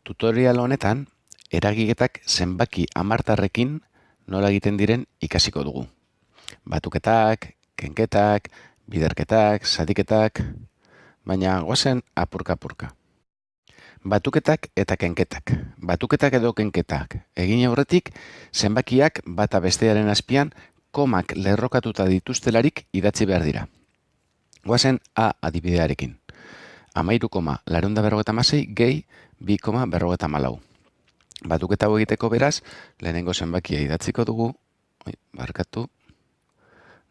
Tutorial honetan, eragiketak zenbaki hamartarrekin nola egiten diren ikasiko dugu. Batuketak, kenketak, biderketak, zatiketak, baina goazen apurka-apurka. Batuketak eta kenketak. Batuketak edo kenketak. Egin aurretik, zenbakiak bata bestearen azpian komak lerrokatuta dituztelarik idatzi behar dira. Goazen A adibidearekin. 13,456 gehi 2,454. Batuketa hau egiteko beraz, lehenengo zenbakia idatziko dugu,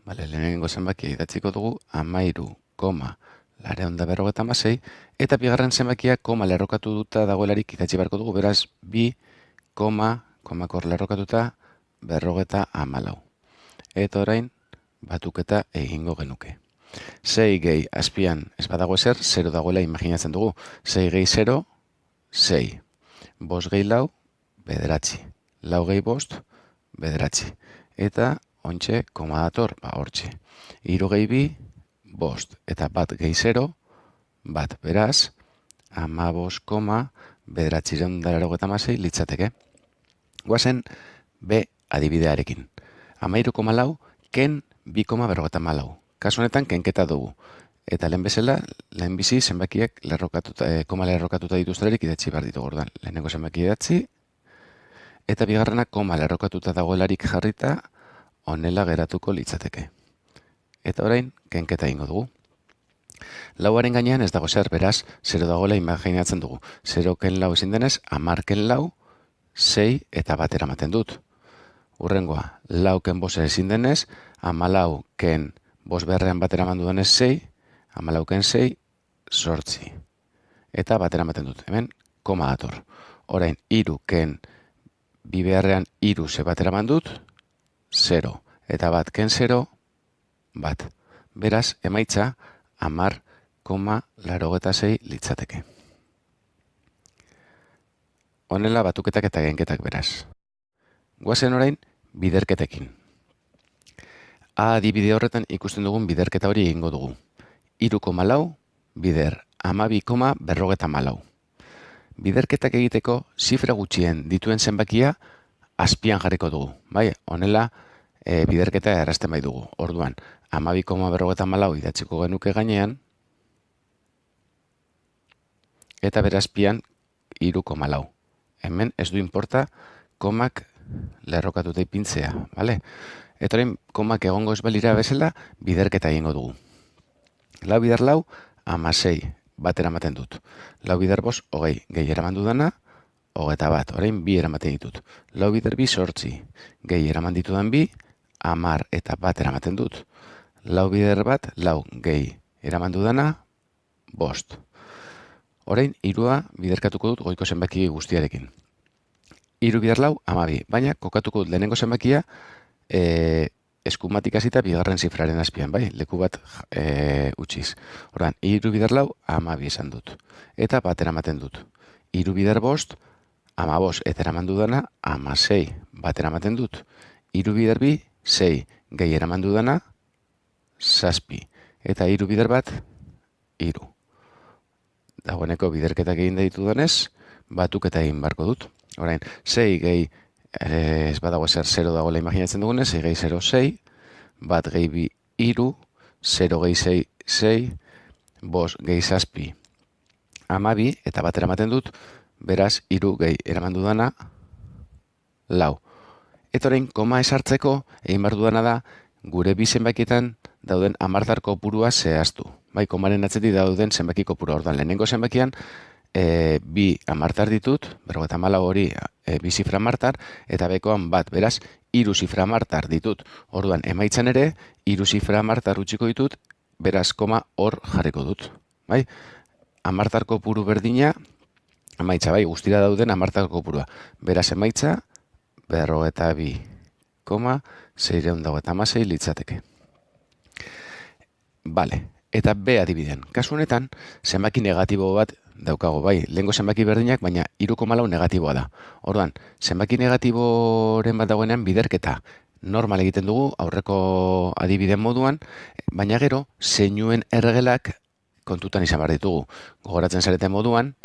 lehenengo zenbakia idatziko dugu 13,456 eta bigarren zenbakia koma lerrokatu duta dagoelarik idatzi beharko dugu, beraz 2, komakor lerrokatuta 454. Eta orain batuketa egingo genuke. 6 gehi azpian ez badago ezer, 0 dagoela imaginatzen dugu. 6 gehi 0, 6. 5 gehi lau, bederatzi. 4 gehi 5, bederatzi. Eta ontxe koma dator, hortxe. 3 gehi 2, 5. Eta 1 gehi 0, 1. Beraz, 15,986 litzateke. Goazen B adibidearekin. 13,4 ken 2,454. Kasu honetan, kenketa dugu. Eta lehen bezala, lehenbizi zenbakiak koma lerrokatuta dituztelerik idatzi behar ditugu. Orduan, lehenengo zenbaki idatzi, eta bigarrena koma lerrokatuta dagoelarik jarrita, honela geratuko litzateke. Eta orain, kenketa ingo dugu. Lauaren gainean ez dago zer, beraz, 0 dagoela imaginatzen dugu. 0 ken lau ezin denez, 10 ken lau, 6 eta bat eramaten dut. Urrengoa, lau ken bost ezin denez, 14 ken bost beharrean bat eraman dudanez 6, 14 ken 6, 8. Eta bat eramaten dut. Hemen, koma dator. Orain, 3 ken bi beharrean 3 ze bat eraman dut, 0. Eta bat ken 0, bat. Beraz, emaitza, 10,86 litzateke. Honela batuketak eta genketak beraz. Goazen orain, biderketekin. A adibide horretan ikusten dugun biderketa hori egingo dugu. 3,4 bider 12,454. Biderketak egiteko zifra gutxien dituen zenbakia azpian jarriko dugu. Bai, honela biderketa errazten bai dugu. Orduan, 12,454 idatziko genuke gainean, eta berazpian 3,4. Hemen ez du inporta komak lerrokatuta ipintzea, bale? Eta orain, komak egongo ez balira bezala, biderketa egingo dugu. 4 bider 4, 16, bat eramaten dut. 4 bider 5, 20, gehi eraman dudana, 21, orain 2 eramaten ditut. 4 bider 2, 8, gehi eraman ditudan 2, 10 eta bat eramaten dut. 4 bider 1, 4, gehi eraman dudana, 5. Orain, 3 biderkatuko dut goiko zenbaki guztiarekin. 3 bider 4, 12, baina kokatuko dut lehenengo zenbakia, eskumatik hasita bigarren zifraren azpian, bai, leku bat utziz. Orduan, 3 bider 4, 12 esan dut. Eta bat eramaten dut. 3 bider 5, 15, eta eraman dudana, 16, bat eramaten dut. 3 bider 2, 6, gehi eraman dudana, 7. Eta 3 bider 1, 3. Dagoeneko biderketak egin ditudanez, batuketa egin barko dut. Orain, 6 gehi ez badago ezer 0 dagoela imaginatzen dugunez, 6 gehi 0, 6, bat gehi 2, 3, 0 gehi 6, 6, 5 gehi 7, 12, eta bat eramaten dut, beraz, 3 gehi eraman dudana, 4. Eta orain, koma esartzeko, egin behar dudana da, gure bi zenbakietan dauden hamartar kopurua zehaztu. Bai, komaren atzetik dauden zenbaki kopurua. Orduan, lehenengo zenbakian, bi hamartar ditut, 54 hori bi zifra hamartar, eta bekoan bat, beraz, 3 zifra hamartar ditut. Orduan, emaitzan ere, 3 zifra hamartar utziko ditut, beraz, koma hor jarriko dut. Bai, hamartar kopuru berdina, emaitza, bai, guztira dauden hamartar kopurua. Beraz, emaitza, 42,616 litzateke. Bale, eta B adibidean. Kasu honetan, zenbaki negatibo bat daukago, bai, lehengo zenbaki berdinak, baina 3,4 negatiboa da. Orduan, zenbaki negatiboren bat dagoenean biderketa normal egiten dugu, aurreko adibideen moduan, baina gero, zeinuen ergelak kontutan izan behar ditugu. Gogoratzen zareten moduan,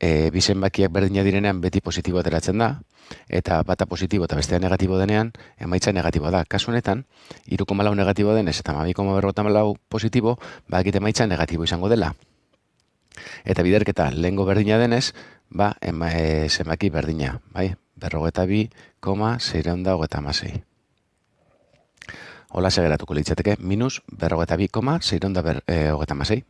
bi zenbakiak berdina direnean beti positibo ateratzen da, eta bata positibo eta bestea negatibo denean, emaitza negatiboa da. Kasu honetan, 3,4 negatibo denez eta 2,54 positibo, badakit emaitza negatibo izango dela. Eta biderketa lehengo berdina denez, zenbaki berdina, bai? 42,636. Hola segeratuko litzateke, minus 42,636.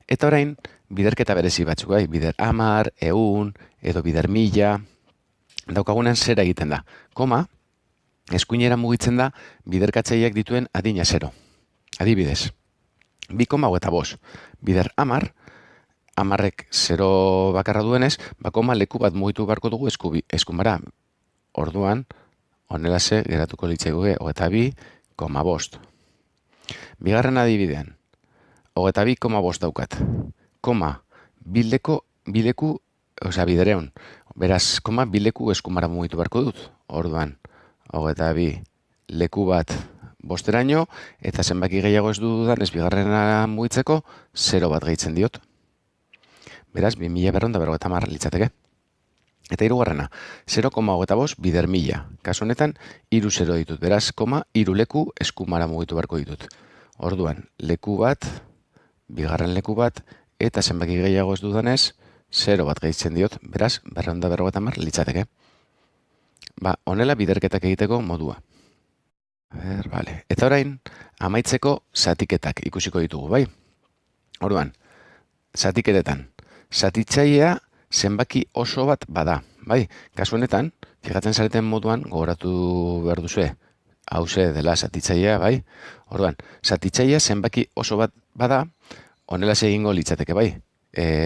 Eta orain, biderketa berezi batzuk, bai? Bider 10, 100, edo bider 1000, daukagunen zera egiten da. Koma, eskuinera mugitzen da biderkatzaileak dituen adina 0. Adibidez, 2,25. Bider 10, 10ek 0 bakarra duenez, koma leku bat mugitu beharko dugu eskumara. Orduan, honelase geratuko litzaiguke 22,5. Bigarren adibidean, 22,5 daukat. Koma, bileku, bidereun. Beraz, koma, bileku eskumara mugitu beharko dut. Orduan, 22 leku bat bosteraino, eta zenbaki gehiago ez dudan, ez bigarrena mugitzeko, 0 bat gehitzen diot. Beraz, 2250 litzateke. Eta hirugarrena, 0,25 bider 1000. Kasu honetan, 3 0 ditut. Beraz, koma, 3 leku eskumara mugitu beharko ditut. Orduan, leku bat, bigarren leku bat, eta zenbaki gehiago ez dudanez, 0 bat gehitzen diot. Beraz, 250 litzateke. Honela biderketak egiteko modua. Vale. Eta orain, amaitzeko zatiketak ikusiko ditugu, bai? Orduan, zatiketetan, zatitzailea zenbaki oso bat bada, bai? Kasu honetan, fijatzen zareten moduan, gogoratu behar duzue, hauze dela zatitzailea, bai? Orduan, zatitzailea zenbaki oso bat bada, honela egingo litzateke, bai?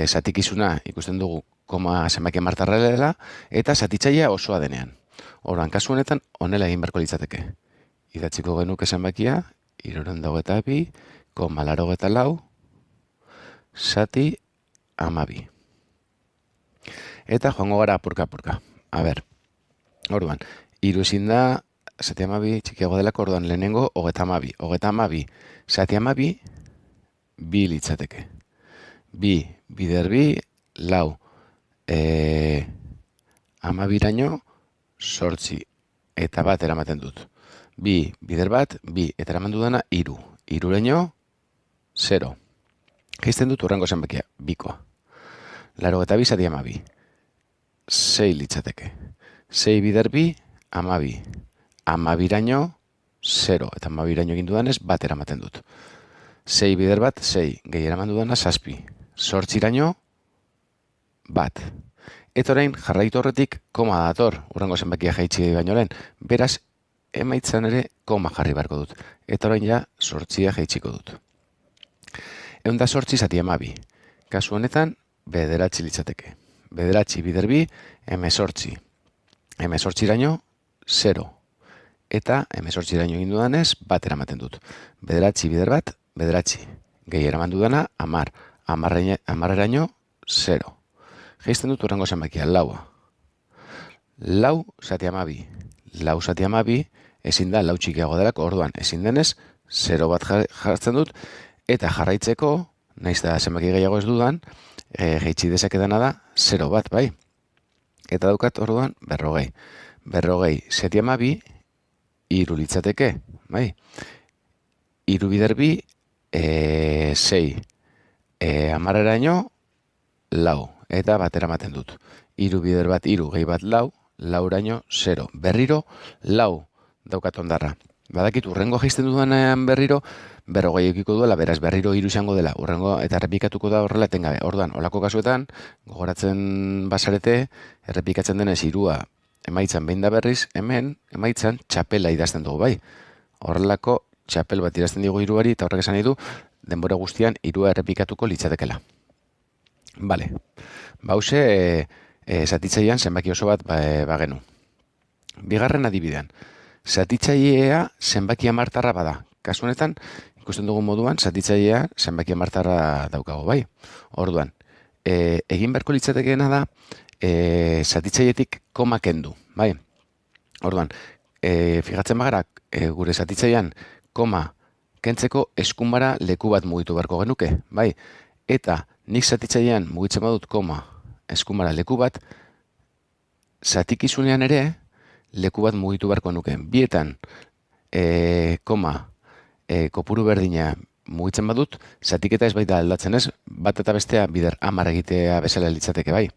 Zatikizuna ikusten dugu koma zenbaki martarra dela, eta zatitzailea osoa denean. Orduan, kasu honetan, honela egin beharko litzateke. Idatziko genuke zenbakia, 322,84 zati 12. Eta joango gara apurka-apurka. Orduan, 3 ezin da, zati 12 txikiago delako, orduan lehenengo 32. 32 zati 12, 2 litzateke. 2 bider 2, 4, 12raino, 8, eta bat eramaten dut. 2 bider bat, 2, eta eraman dudana 3. 3raino, 0. Geizten dut urrengo zenbakia, 2koa. 82 zati 12. 6 litzateke. 6 bider 2, 12. 12raino, 0. Eta 12raino egin dudanez, bat eramaten dut. 6 bider bat, 6. Gehi eraman dudana, 7. 8raino, bat. Eta orain, jarraitu horretik, koma dator. Urrengo zenbakia jaitsi baino lehen. Beraz, emaitzan ere, koma jarri beharko dut. Eta orain ja, 8 jaitsiko dut. 108 zati 12. Kasu honetan, bederatzi litzateke. Bederatzi bider 2, 18. 18raino, 0. Eta 18raino egin dudanez, bat eramaten dut. Bederatzi bider bat, bederatzi. Gehi eraman dudana, 10. 10raino, 0. Geizten dut urrengo zenbakia, 4. 4 zati 12. 4 zati 12, ezin da, 4 txikiago delako, orduan, ezin denez, 0 bat jartzen dut, eta jarraitzeko, nahiz da zenbaki gehiago ez dudan, geitsi dezakedana da 0 bat, bai? Eta daukat orduan 40. 40 zati 12, 3 litzateke, bai? 3 bider 2, 6. 10raino, 4. Eta bat eramaten dut. 3 bider bat, 3, gehi bat 4, 4raino, 0. Berriro, 4 daukat ondarra. Badakit, urrengo jaisten dudanean berriro, 40 eukiko duela, beraz berriro 3 izango dela, urrengo eta errepikatuko da horrela etengabe. Orduan, olako kasuetan, gogoratzen basarete, errepikatzen denez 3 emaitzan behin da berriz, hemen emaitzan txapela idazten dugu, bai. Horrelako txapel bat idazten dugu 3ari, eta horrek esan ditu, denbora guztian 3 errepikatuko litzatekela. Bale, hauze, zatitzailean zenbaki oso bat bagenu. Bigarren adibidean, zatitzailea zenbaki hamartarra bada. Kasu honetan, ikusten dugun moduan, zatitzailea zenbaki hamartarra daukago, bai? Orduan, egin beharko litzatekeena da, zatitzailetik koma kendu, bai? Orduan, fijatzen bagara, gure zatitzailean koma kentzeko eskumara leku bat mugitu beharko genuke, bai? Eta nik zatitzailean mugitzen badut koma eskumara leku bat, zatikizunean ere leku bat mugitu beharko nuke. Bietan koma kopuru berdina mugitzen badut, zatiketa ez baita aldatzen ez, bat eta bestea bider 10 egitea bezala litzateke bai.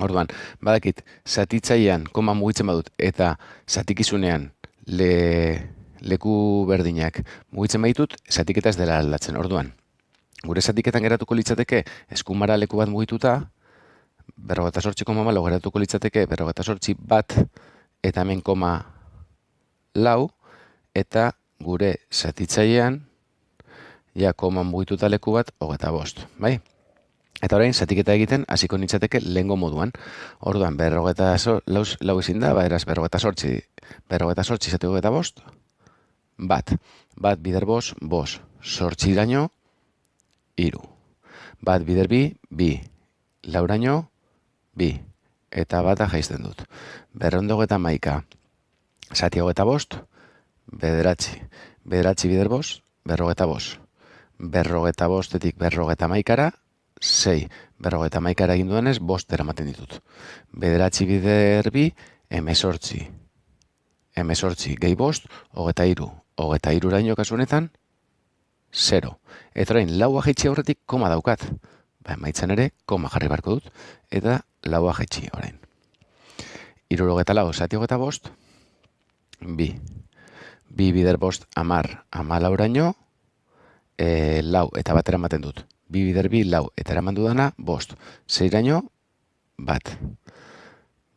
Orduan, badakit, zatitzailean koma mugitzen badut eta zatikizunean leku berdinak mugitzen baditut, zatiketa ez dela aldatzen. Orduan, gure zatiketan geratuko litzateke eskumara leku bat mugituta, 48,4 geratuko litzateke 48 bat eta hemen koma lau, eta gure zatitzailean ja koma mugituta leku bat 25, bai? Eta orain, zatiketa egiten hasiko nintzateke lehengo moduan. Orduan, 44 izin da, eraz 48 izateko eta bost, bat bider bost, sortziraino, iru. Bat bider bi, lauraino, bi. Eta bata jaizten dut. 211, zati hogeita bost, bederatzi bider bost, 45. 45etik 51ra, 6. 51ra egin duenez, 5 eramaten ditut. Bederatzi bider bi, 18. 18 gehi bost, 23. 23raino kasu honetan, 0. Eta orain, laua jaitsi aurretik koma daukat. Emaitzan ere, koma jarri barko dut, eta laua jaitsi orain. 74, zati hogeita bost, bi. Bi bider bost, 10, 14raino, lau eta bat eramaten dut. Bi bider bi, lau eta eraman dudana, 5. 6raino, bat.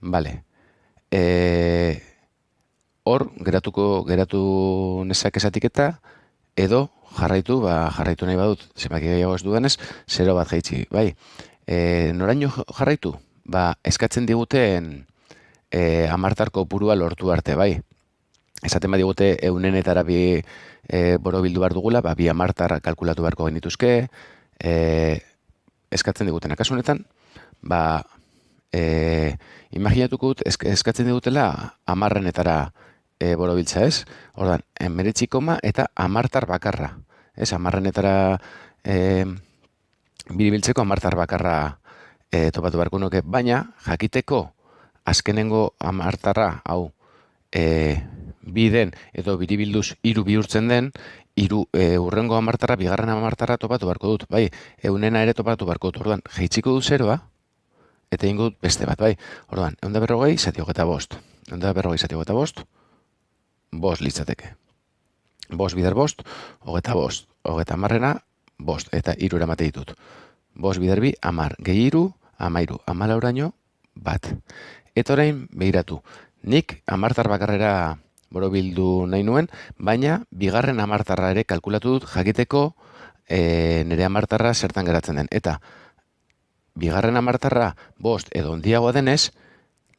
Bale. Hor, geratu nezak esatiketa, edo jarraitu nahi badut, zenbaki gehiago ez dudanez, 0 bat jaitsi, bai. Noraino jarraitu? Eskatzen diguten amartarko purua lortu arte, bai. Esaten badigute eunenetara bi borobildu behar dugula, bi amartar kalkulatu beharko genituzke, eskatzen diguten. Kasu honetan, imaginatuko dut, eskatzen digutela 10renetara borobiltza ez. Ordan, 19 koma eta amartar bakarra. Ez, 10renetara biribiltzeko amartar bakarra topatu beharko nuke, baina jakiteko azkenengo amartarra, hau, biden edo biribilduz 3 bihurtzen den, urrengo amartarra, bigarren amartarra topatu beharko dut, bai, eunena ere topatu beharko dut. Orduan, jaitsiko du 0, eta ingo dut beste bat, bai. Orduan, 140 zati hogeita bost. 140 zati hogeita bost, 5 litzateke. 5 bider bost, hogeita bost. Hogeita amarrena, 5, eta 3 eramate ditut. 5 bider bi, 10, gehi 3, 13, 14raino, bat. Eta orain, behiratu, nik amartar bakarrera borobildu nahi nuen, baina bigarren amartarra ere kalkulatu dut jakiteko nire amartarra zertan geratzen den. Eta bigarren amartarra 5 edo handiagoa denez,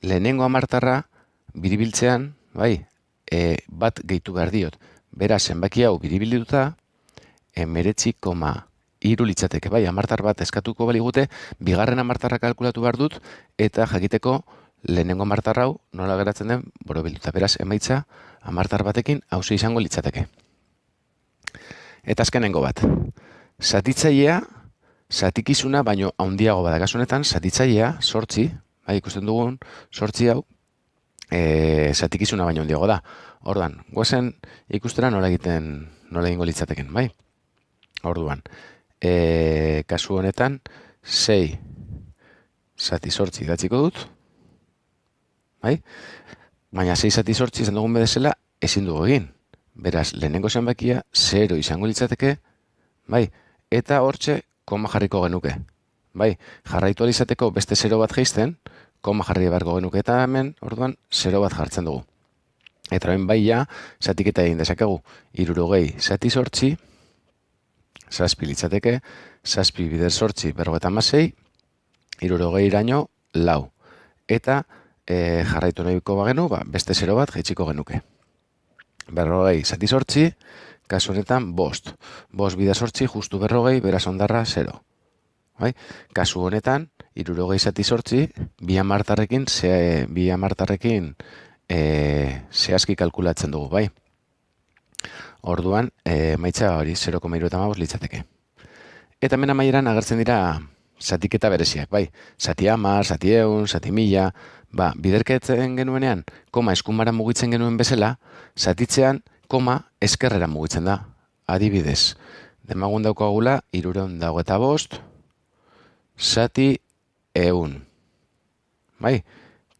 lehenengo amartarra biribiltzean, bai, bat gehitu behar diot. Beraz, zenbaki hau biribilduta, 19,3 litzateke, bai, amartar bat eskatuko baligute, bigarren amartarra kalkulatu behar dut, eta jakiteko lehenengo amartar hau nola geratzen den borobilduta. Beraz, emaitza amartar batekin hauze izango litzateke. Eta azkenengo bat. Zatitzailea, zatikizuna, baino handiago bada. Kasu honetan, zatitzailea, 8, bai, ikusten dugun, 8 hau, zatikizuna baino handiago da. Orduan, goazen ikustera nola egingo litzateken, bai? Orduan, kasu honetan, 6 zati 8 idatziko dut, bai? Baina 6 zati 8 izan dugun bedezela ezin dugu egin. Beraz, lehenengo zenbakia 0 izango litzateke, bai? Eta hortxe koma jarriko genuke. Bai, jarraitu alizateko beste 0 bat jaisten, koma jarri beharko genuke, eta hemen, orduan, 0 bat jartzen dugu. Eta hemen bai ja, zatiketa egin dezakegu, 60 zati 8, 7 litzateke, 7 bider 8, 56, 60raino, 4. Eta jarraitu nahiko bagenu, beste 0 bat jaitsiko genuke. 40 zati 8, kasu honetan 5. 5 bider 8, justu 40, beraz ondarra 0. Bai? Kasu honetan, 60 zati 8, bi amartarrekin zehazki kalkulatzen dugu, bai? Orduan, maitza hori 0,35 litzateke. Eta hemen amaieran agertzen dira zatiketa bereziak, bai, zati 10, zati 100, zati 1000, biderketzen genuenean, koma eskumara mugitzen genuen bezala, zatitzean, koma eskerrera mugitzen da. Adibidez, demagun daukagula, 325, zati 100. Bai,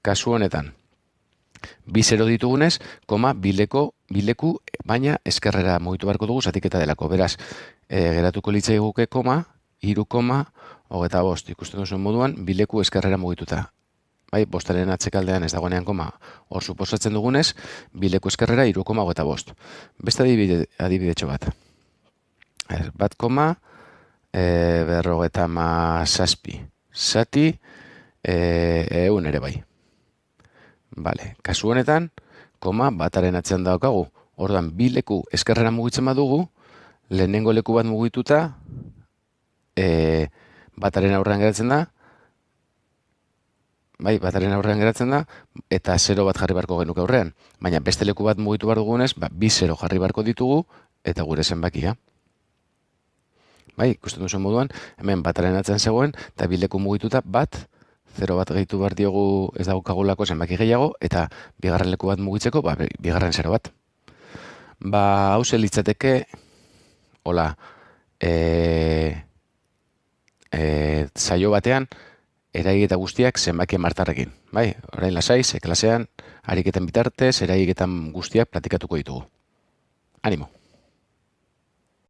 kasu honetan, bi zero ditugunez, koma bileku, baina eskerrera mugitu beharko dugu zatiketa delako. Beraz, geratuko litzaiguke koma, 3,25. Ikusten duzuen moduan, bileku eskerrera mugituta. Bai, bostaren atzekaldean ez dagoenean koma, hor suposatzen dugunez, bileku eskerrera 3,25. Beste adibidetxo bat. Bat koma, 57. Zati, 100 ere bai. Bale, kasu honetan, koma bataren atzean daukagu. Orduan, bi leku eskerrera mugitzen badugu, lehenengo leku bat mugituta, bataren aurrean geratzen da, eta 0 bat jarri beharko genuke aurrean. Baina beste leku bat mugitu behar dugunez, bi 0 jarri beharko ditugu, eta gure zenbakia. Bai, ikusten duzuen moduan, hemen bataren atzean zegoen, eta bi leku mugituta 0 bat gehitu behar diogu ez daukagulako zenbaki gehiago, eta bigarren leku bat mugitzeko, bigarren 0 bat. Hauze litzateke, hola, saio batean, eraiketa guztiak zenbaki martarrekin. Bai, orain lasai, klasean, ariketen bitartez, eraiketan guztiak platikatuko ditugu. Animo!